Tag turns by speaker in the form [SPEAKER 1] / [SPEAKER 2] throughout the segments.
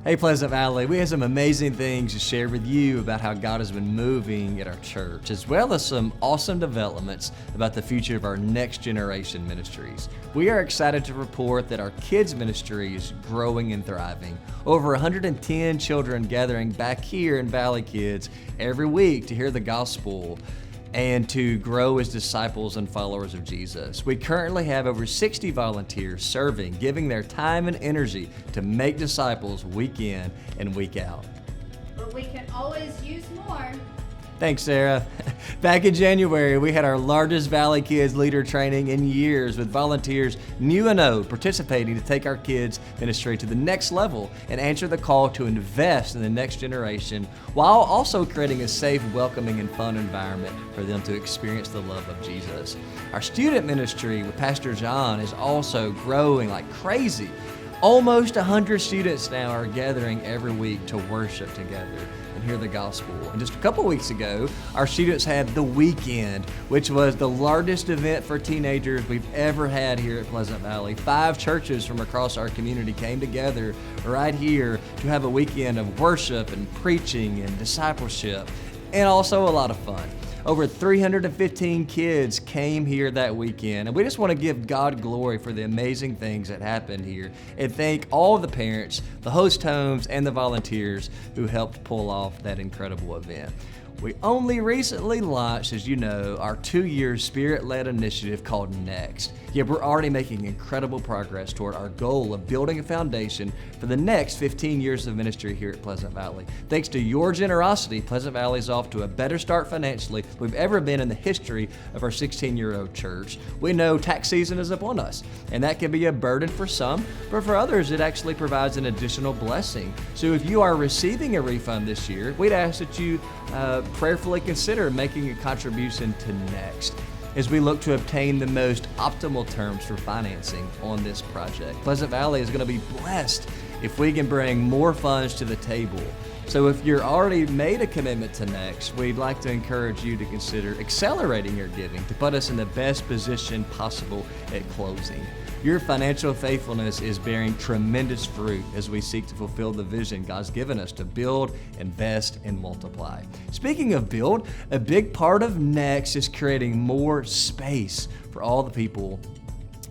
[SPEAKER 1] Hey Pleasant Valley, we have some amazing things to share with you about how God has been moving at our church, as well as some awesome developments about the future of our next generation ministries. We are excited to report that our kids ministry is growing and thriving. Over 110 children gathering back here in Valley Kids every week to hear the gospel and to grow as disciples and followers of Jesus. We currently have over 60 volunteers serving, giving their time and energy to make disciples week in and week out.
[SPEAKER 2] But we can always use more.
[SPEAKER 1] Thanks, Sarah. Back in January, we had our largest Valley Kids leader training in years, with volunteers new and old participating to take our kids ministry to the next level and answer the call to invest in the next generation, while also creating a safe, welcoming, and fun environment for them to experience the love of Jesus. Our student ministry with Pastor John is also growing like crazy. Almost 100 students now are gathering every week to worship together and hear the gospel. And just a couple weeks ago, our students had the weekend, which was the largest event for teenagers we've ever had here at Pleasant Valley. 5 churches from across our community came together right here to have a weekend of worship and preaching and discipleship, and also a lot of fun. Over 315 kids came here that weekend, and we just want to give God glory for the amazing things that happened here and thank all of the parents, the host homes, and the volunteers who helped pull off that incredible event. We only recently launched, as you know, our 2-year Spirit-led initiative called Next. Yet we're already making incredible progress toward our goal of building a foundation for the next 15 years of ministry here at Pleasant Valley. Thanks to your generosity, Pleasant Valley is off to a better start financially than we've ever been in the history of our 16-year-old church. We know tax season is upon us, and that can be a burden for some, but for others it actually provides an additional blessing. So if you are receiving a refund this year, we'd ask that you prayerfully consider making a contribution to Next as we look to obtain the most optimal terms for financing on this project. Pleasant Valley is going to be blessed if we can bring more funds to the table. So if you're already made a commitment to Next, we'd like to encourage you to consider accelerating your giving to put us in the best position possible at closing. Your financial faithfulness is bearing tremendous fruit as we seek to fulfill the vision God's given us to build, invest, and multiply. Speaking of build, a big part of Next is creating more space for all the people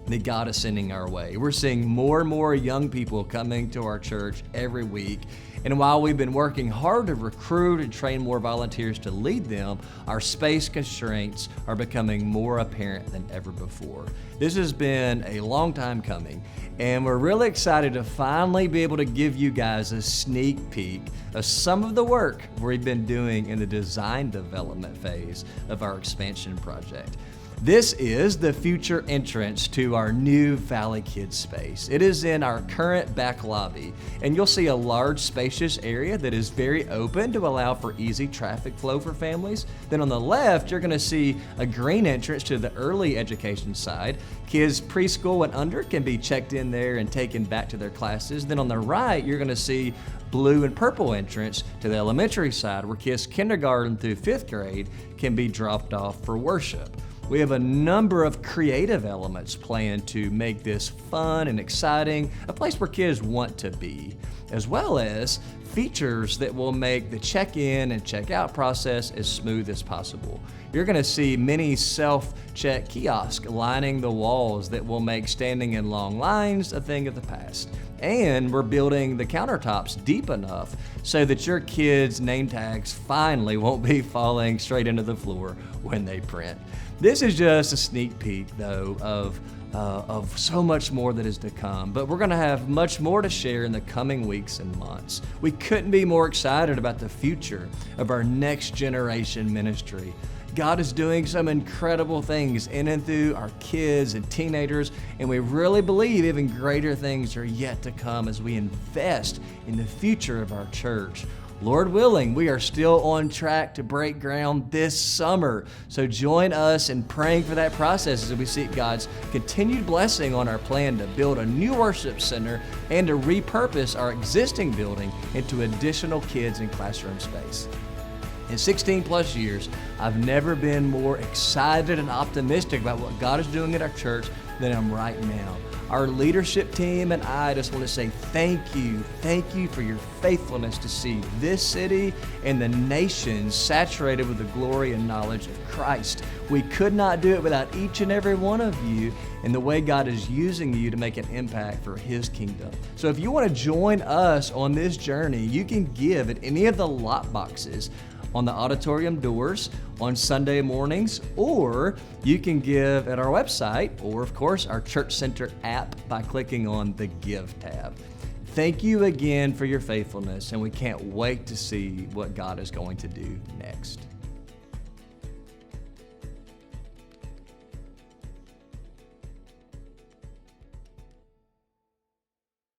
[SPEAKER 1] that God is sending our way. We're seeing more and more young people coming to our church every week. And while we've been working hard to recruit and train more volunteers to lead them, our space constraints are becoming more apparent than ever before. This has been a long time coming, and we're really excited to finally be able to give you guys a sneak peek of some of the work we've been doing in the design development phase of our expansion project. This is the future entrance to our new Valley Kids space. It is in our current back lobby, and you'll see a large spacious area that is very open to allow for easy traffic flow for families. Then on the left, you're going to see a green entrance to the early education side. Kids preschool and under can be checked in there and taken back to their classes. Then on the right, you're going to see blue and purple entrance to the elementary side, where kids kindergarten through 5th grade can be dropped off for worship. We have a number of creative elements planned to make this fun and exciting, a place where kids want to be, as well as features that will make the check-in and check-out process as smooth as possible. You're going to see many self-check kiosks lining the walls that will make standing in long lines a thing of the past. And we're building the countertops deep enough so that your kids' name tags finally won't be falling straight into the floor when they print. This is just a sneak peek, though, of so much more that is to come. But we're going to have much more to share in the coming weeks and months. We couldn't be more excited about the future of our next generation ministry. God is doing some incredible things in and through our kids and teenagers, and we really believe even greater things are yet to come as we invest in the future of our church. Lord willing, we are still on track to break ground this summer. So join us in praying for that process as we seek God's continued blessing on our plan to build a new worship center and to repurpose our existing building into additional kids and classroom space. In 16 plus years, I've never been more excited and optimistic about what God is doing at our church than I am right now. Our leadership team and I just want to say thank you for your faithfulness to see this city and the nation saturated with the glory and knowledge of Christ. We could not do it without each and every one of you and the way God is using you to make an impact for His kingdom. So if you want to join us on this journey, you can give at any of the lot boxes on the auditorium doors on Sunday mornings, or you can give at our website, or of course our Church Center app by clicking on the Give tab. Thank you again for your faithfulness, and we can't wait to see what God is going to do next.